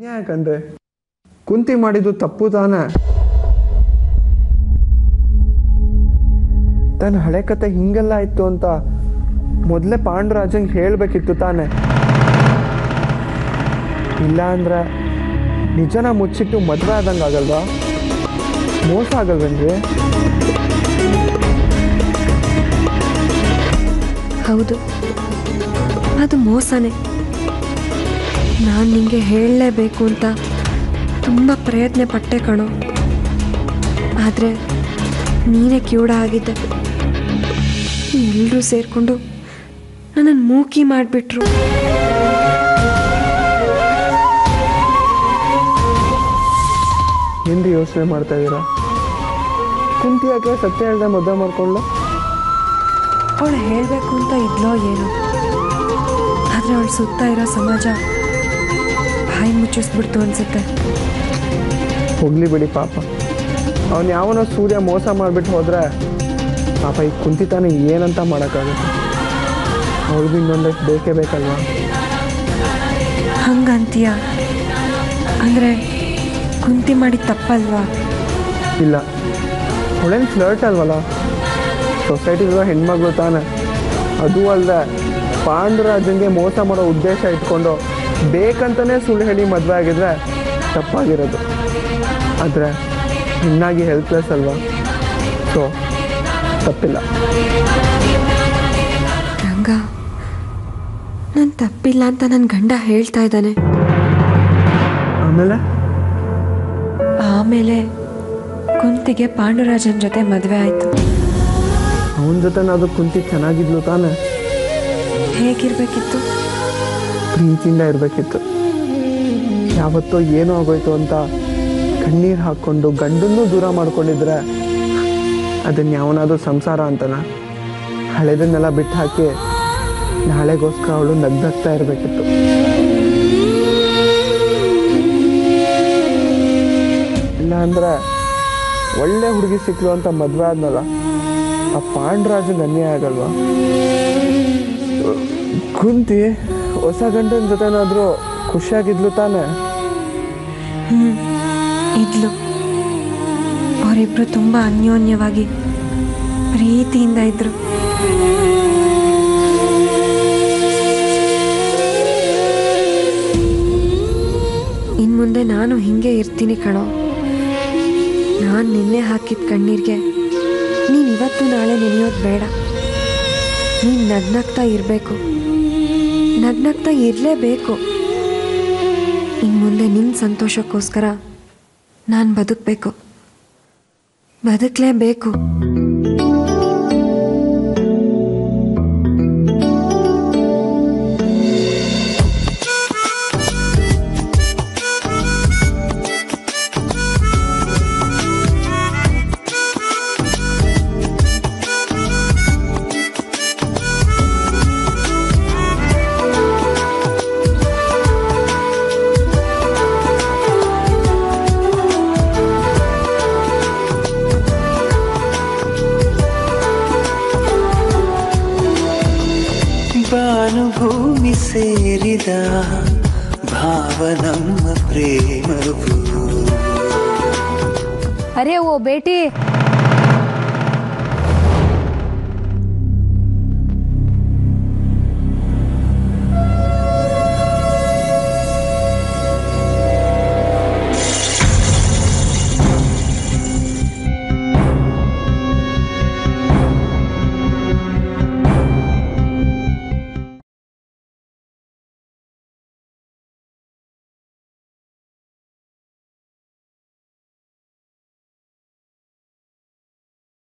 ಯಾಕಂದ್ರೆ ಕುಂತಿ ಮಾಡಿದ್ದು ತಪ್ಪು ತಾನೆ. ತನ್ನ ಹಳೆ ಕತೆ ಹಿಂಗೆಲ್ಲ ಇತ್ತು ಅಂತ ಮೊದಲೇ ಪಾಂಡುರಾಜಂಗೆ ಹೇಳಬೇಕಿತ್ತು ತಾನೆ. ಇಲ್ಲ ಅಂದ್ರೆ ನಿಜನ ಮುಚ್ಚಿಟ್ಟು ಮದುವೆ ಆದಂಗೆ ಆಗಲ್ವಾ? ಮೋಸ ಆಗಲ್ವೇನ್ರಿ? ಹೌದು, ಅದು ಮೋಸನೇ. ನಾನು ನಿಂಗೆ ಹೇಳಲೇಬೇಕು ಅಂತ ತುಂಬ ಪ್ರಯತ್ನ ಪಟ್ಟೆ ಕಣೋ. ಆದರೆ ನೀನೇ ಕಿವುಡ ಆಗಿದ್ದೆ. ಎಲ್ಲರೂ ಸೇರಿಕೊಂಡು ನನ್ನನ್ನು ಮೂಕಿ ಮಾಡಿಬಿಟ್ರು. ಏನ್ರಿ ಯೋಚನೆ ಮಾಡ್ತಾ ಇದ್ದೀರಾ? ಕುಂತಿ ಯಾಕೆ ಸತ್ಯ ಹೇಳ್ದೆ ಮದುವೆ ಮಾಡ್ಕೊಳ್ಳ? ಅವಳು ಹೇಳಬೇಕು ಅಂತ ಇದ್ಲೋ ಏನೋ, ಆದರೆ ಅವಳು ಸುತ್ತ ಇರೋ ಸಮಾಜ ಬಾಯಿ ಮುಚ್ಚಿಸ್ಬಿಡ್ತು ಅನ್ಸುತ್ತೆ. ಹೋಗ್ಲಿ ಬಿಡಿ ಪಾಪ. ಅವನು ಯಾವನೋ ಸೂರ್ಯ ಮೋಸ ಮಾಡಿಬಿಟ್ಟು ಹೋದರೆ ಪಾಪ ಈಗ ಕುಂತಿ ತಾನೇ ಏನಂತ ಮಾಡೋಕ್ಕಾಗುತ್ತೆ? ಅವ್ಳಿಗೂ ಇನ್ನೊಂದಷ್ಟು ಬೇಕೇ ಬೇಕಲ್ವಾ? ಹಂಗಂತೀಯ? ಅಂದರೆ ಕುಂತಿ ಮಾಡಿದ ತಪ್ಪಲ್ವಾ? ಇಲ್ಲ, ಅವಳೇನು ಫ್ಲರ್ಟ್ ಅಲ್ವಲ್ಲ, ಸೊಸೈಟಿಲಿರೋ ಹೆಣ್ಮಗಳು ತಾನೆ. ಅದು ಅಲ್ಲದೆ ಪಾಂಡುರಾಜಂಗೆ ಮೋಸ ಮಾಡೋ ಉದ್ದೇಶ ಇಟ್ಕೊಂಡು ಬೇಕಂತಲೇ ಸುಳ್ಳು ಹೇಳಿ ಮದುವೆ ಆಗಿದ್ರೆ ತಪ್ಪಾಗಿರೋದು. ಆದರೆ ಹೆಣ್ಣಾಗಿ ಹೆಲ್ಪ್ಲೆಸ್ ಅಲ್ವಾ? ಸೊ ತಪ್ಪಿಲ್ಲ. ರಂಗ, ನಾನು ತಪ್ಪಿಲ್ಲ ಅಂತ ನನ್ನ ಗಂಡ ಹೇಳ್ತಾ ಇದ್ದಾನೆ. ಆಮೇಲೆ ಕುಂತಿಗೆ ಪಾಂಡುರಾಜನ ಜೊತೆ ಮದುವೆ ಆಯಿತು. ಅವನ ಜೊತೆ ಅದು ಕುಂತಿ ಚೆನ್ನಾಗಿದ್ಲು ತಾನೆ? ಹೇಗಿರ್ಬೇಕಿತ್ತು? ಪ್ರೀತಿಯಿಂದ ಇರಬೇಕಿತ್ತು. ಯಾವತ್ತೋ ಏನೋ ಆಗೋಯ್ತು ಅಂತ ಕಣ್ಣೀರು ಹಾಕ್ಕೊಂಡು ಗಂಡನ್ನೂ ದೂರ ಮಾಡ್ಕೊಂಡಿದ್ರೆ ಅದನ್ನು ಯಾವನಾದ್ರೂ ಸಂಸಾರ ಅಂತನ? ಹಳೆದನ್ನೆಲ್ಲ ಬಿಟ್ಟು ಹಾಕಿ ನಾಳೆಗೋಸ್ಕರ ಅವಳು ನಗ್ನಗ್ತಾ ಇರಬೇಕಿತ್ತು. ಇಲ್ಲ ಅಂದರೆ ಒಳ್ಳೆ ಹುಡುಗಿ ಸಿಕ್ಕಲು ಅಂತ ಮದುವೆ ಆದ್ನಲ್ಲ, ಆ ಪಾಂಡುರಾಜಂಗೆ ಅನ್ಯಾಯ ಆಗಲ್ವಾ? ಕುಂತಿ ಹೊಸ ಗಂಡನ ಜೊತೆನಾದರೂ ಖುಷಿಯಾಗಿದ್ಲು ತಾನೆ? ಇದ್ಲು. ಅವರಿಬ್ರು ತುಂಬ ಅನ್ಯೋನ್ಯವಾಗಿ ಪ್ರೀತಿಯಿಂದ ಇದ್ರು. ಇನ್ನು ಮುಂದೆ ನಾನು ಹಿಂಗೆ ಇರ್ತೀನಿ ಕಣೋ. ನಾನು ನಿನ್ನೆ ಹಾಕಿದ ಕಣ್ಣೀರಿಗೆ ನೀನು ಇವತ್ತು ನಾಳೆ ನೆನೆಯೋದು ಬೇಡ. ನೀನು ನಗ್ನಗ್ತಾ ಇರಬೇಕು, ನಗ್ನಗ್ತಾ ಇರಲೇಬೇಕು. ಇನ್ನು ಮುಂದೆ ನಿನ್ನ ಸಂತೋಷಕ್ಕೋಸ್ಕರ ನಾನು ಬದುಕಬೇಕು, ಬದುಕಲೇಬೇಕು. ಭಾನುಭೂಮಿ ಸೇರಿದ ಭಾವ ನಮ್ಮ ಪ್ರೇಮವು. अरे वो बेटी